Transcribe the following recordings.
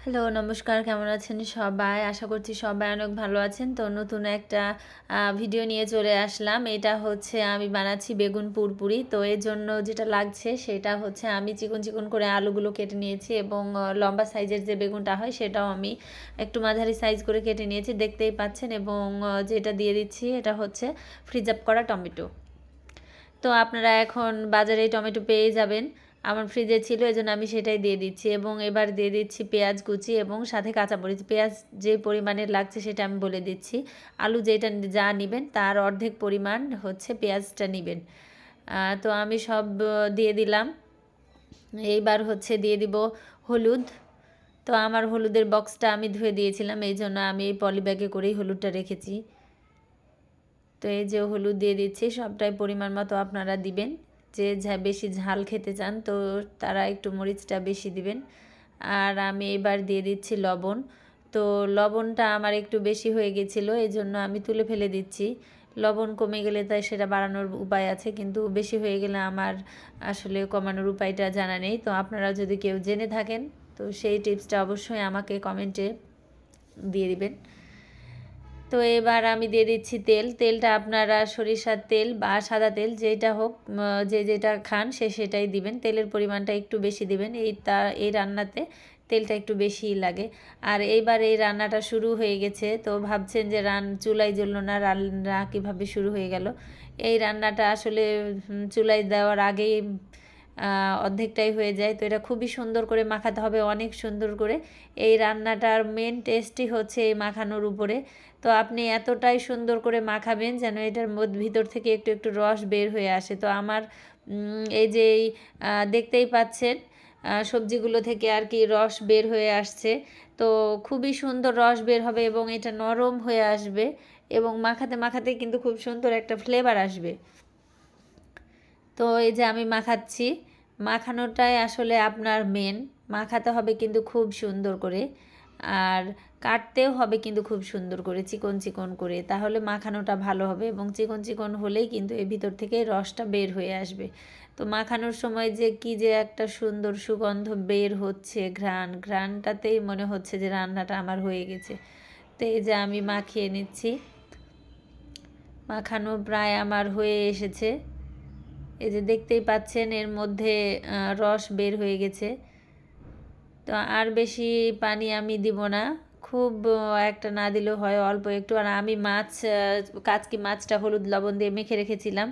Hello, নমস্কার। কেমন আছেন সবাই? আশা করছি সবাই অনেক ভালো আছেন। তো নতুন একটা ভিডিও নিয়ে চলে আসলাম। এটা হচ্ছে আমি বানাচ্ছি বেগুন পুরপুরি। তো এর জন্য যেটা লাগছে সেটা হচ্ছে আমি চিকন চিকন করে আলুগুলো কেটে নিয়েছি এবং লম্বা সাইজের যে বেগুনটা হয় সেটাও আমি একটু মাঝারি সাইজ করে কেটে নিয়েছি, দেখতেই পাচ্ছেন। এবং যেটা দিয়ে দিচ্ছি এটা হচ্ছে ফ্রিজ আপ করা টমেটো। তো আপনারা এখন বাজারে টমেটো পেয়ে যাবেন। আমার ফ্রিজে ছিল, এজন্য আমি সেটাই দিয়ে দিচ্ছি। এবং এবার দিয়ে দিচ্ছি পেঁয়াজ কুচি এবং সাথে কাঁচামরিচ। পেঁয়াজ যে পরিমাণের লাগছে সেটা আমি বলে দিচ্ছি। আলু যেটা যা নেবেন তার অর্ধেক পরিমাণ হচ্ছে পেঁয়াজটা নেবেন। তো আমি সব দিয়ে দিলাম। এইবার হচ্ছে দিয়ে দিব হলুদ। তো আমার হলুদের বক্সটা আমি ধুয়ে দিয়েছিলাম, এই জন্য আমি এই পলি ব্যাগে করেই হলুদটা রেখেছি। তো এই যে হলুদ দিয়ে দিচ্ছি, সবটাই পরিমাণ মতো আপনারা দিবেন। যে বেশি ঝাল খেতে চান তো তারা একটু মরিচটা বেশি দিবেন। আর আমি এবার দিয়ে দিচ্ছি লবণ। তো লবণটা আমার একটু বেশি হয়ে গেছিলো, এই জন্য আমি তুলে ফেলে দিচ্ছি। লবণ কমে গেলে তাই সেটা বাড়ানোর উপায় আছে, কিন্তু বেশি হয়ে গেলে আমার আসলে কমানোর উপায়টা জানা নেই। তো আপনারা যদি কেউ জেনে থাকেন তো সেই টিপসটা অবশ্যই আমাকে কমেন্টে দিয়ে দিবেন। তো এবার আমি দিয়ে দিচ্ছি তেল। তেলটা আপনারা সরিষার তেল বা সাদা তেল যেটা হোক, যেটা খান সেটাই দিবেন। তেলের পরিমাণটা একটু বেশি দিবেন। এই রান্নাতে তেলটা একটু বেশিই লাগে। আর এইবার এই রান্নাটা শুরু হয়ে গেছে, তো ভাবছেন যে চুলায় জ্বললো না, রান্না কীভাবে শুরু হয়ে গেল। এই রান্নাটা আসলে চুলায় দেওয়ার আগেই অর্ধেকটাই হয়ে যায়। তো এটা খুবই সুন্দর করে মাখাতে হবে, অনেক সুন্দর করে। এই রান্নাটার মেন টেস্টই হচ্ছে এই মাখানোর উপরে। তো আপনি এতটাই সুন্দর করে মাখাবেন যেন এটার ভিতর থেকে একটু একটু রস বের হয়ে আসে। তো আমার এই যে দেখতেই পাচ্ছেন সবজিগুলো থেকে আর কি রস বের হয়ে আসছে। তো খুবই সুন্দর রস বের হবে এবং এটা নরম হয়ে আসবে এবং মাখাতে মাখাতে কিন্তু খুব সুন্দর একটা ফ্লেভার আসবে। তো এই যে আমি মাখাচ্ছি, মাখানোটাই আসলে আপনার মেন। মাখাতে হবে কিন্তু খুব সুন্দর করে, আর কাটতেও হবে কিন্তু খুব সুন্দর করে, চিকন চিকন করে, তাহলে মাখানোটা ভালো হবে। এবং চিকন চিকন হলেই কিন্তু এর ভিতর থেকে রসটা বের হয়ে আসবে। তো মাখানোর সময় যে কি যে একটা সুন্দর সুগন্ধ বের হচ্ছে, ঘ্রাণটাতেই মনে হচ্ছে যে রান্নাটা আমার হয়ে গেছে। তো এই যে আমি মাখিয়ে নিচ্ছি, মাখানো প্রায় আমার হয়ে এসেছে। এই যে দেখতেই পাচ্ছেন এর মধ্যে রস বের হয়ে গেছে। তো আর বেশি পানি আমি দিব না, খুব একটা না দিলেও হয়, অল্প একটু। আর আমি কাচকি মাছটা হলুদ লবণ দিয়ে মেখে রেখেছিলাম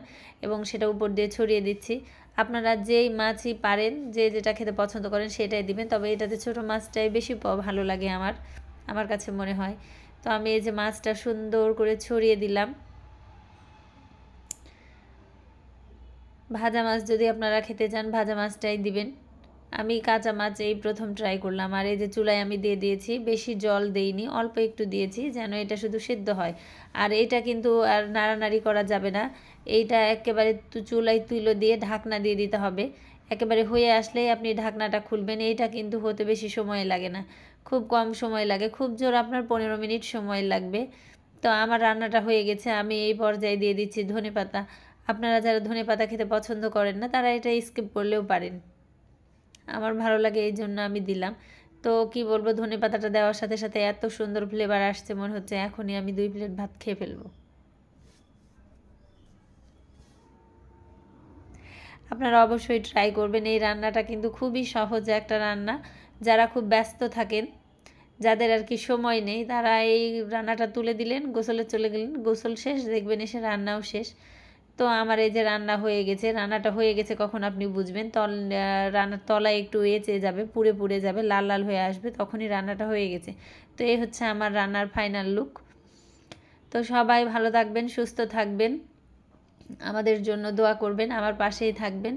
এবং সেটা উপর দিয়ে ছড়িয়ে দিচ্ছি। আপনারা যেই মাছই পারেন, যে যেটা খেতে পছন্দ করেন সেটাই দিবেন, তবে এটাতে ছোটো মাছটাই বেশি ভালো লাগে আমার কাছে মনে হয়। তো আমি এই যে মাছটা সুন্দর করে ছড়িয়ে দিলাম। ভাজা মাছ যদি আপনারা খেতে চান ভাজা মাছটাই দিবেন। আমি কাঁচা মাছ এই প্রথম ট্রাই করলাম। আর এই যে চুলায় আমি দিয়ে দিয়েছি, বেশি জল দেইনি, অল্প একটু দিয়েছি যেন এটা শুধু সিদ্ধ হয়। আর এটা কিন্তু আর নাড়ানাড়ি করা যাবে না, এইটা একেবারে চুলায় তুলো দিয়ে ঢাকনা দিয়ে দিতে হবে। একেবারে হয়ে আসলেই আপনি ঢাকনাটা খুলবেন। এইটা কিন্তু হতে বেশি সময় লাগে না, খুব কম সময় লাগে, খুব জোর আপনার 15 মিনিট সময় লাগবে। তো আমার রান্নাটা হয়ে গেছে। আমি এই পর্যায়ে দিয়ে দিচ্ছি ধনেপাতা। আপনারা যারা ধনেপাতা খেতে পছন্দ করেন না তারা এটা স্কিপ করলেও পারেন, আমার ভালো লাগে এই জন্য আমি দিলাম। তো কি বলবো, ধনেপাতাটা দেওয়ার সাথে সাথে এত সুন্দর ফ্লেভার আসছে, মনে হচ্ছে এখনই আমি 2 প্লেট ভাত খেয়ে ফেলবো। আপনারা অবশ্যই ট্রাই করবেন। এই রান্নাটা কিন্তু খুবই সহজ একটা রান্না। যারা খুব ব্যস্ত থাকেন, যাদের আর কি সময় নেই, তারা এই রান্নাটা তুলে দিলেন, গোসলে চলে গেলেন, গোসল শেষ, দেখবেন এসে রান্নাও শেষ। তো আমার এই যে রান্না হয়ে গেছে, রান্নাটা হয়ে গেছে কখন আপনি বুঝবেন, রান্নার তলায় একটু চেয়ে যাবে, পুড়ে পুড়ে যাবে, লাল লাল হয়ে আসবে, তখনই রান্নাটা হয়ে গেছে। তো এই হচ্ছে আমার রান্নার ফাইনাল লুক। তো সবাই ভালো থাকবেন, সুস্থ থাকবেন, আমাদের জন্য দোয়া করবেন, আমার পাশেই থাকবেন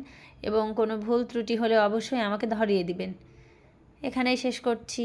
এবং কোনো ভুল ত্রুটি হলে অবশ্যই আমাকে ধরিয়ে দিবেন। এখানেই শেষ করছি।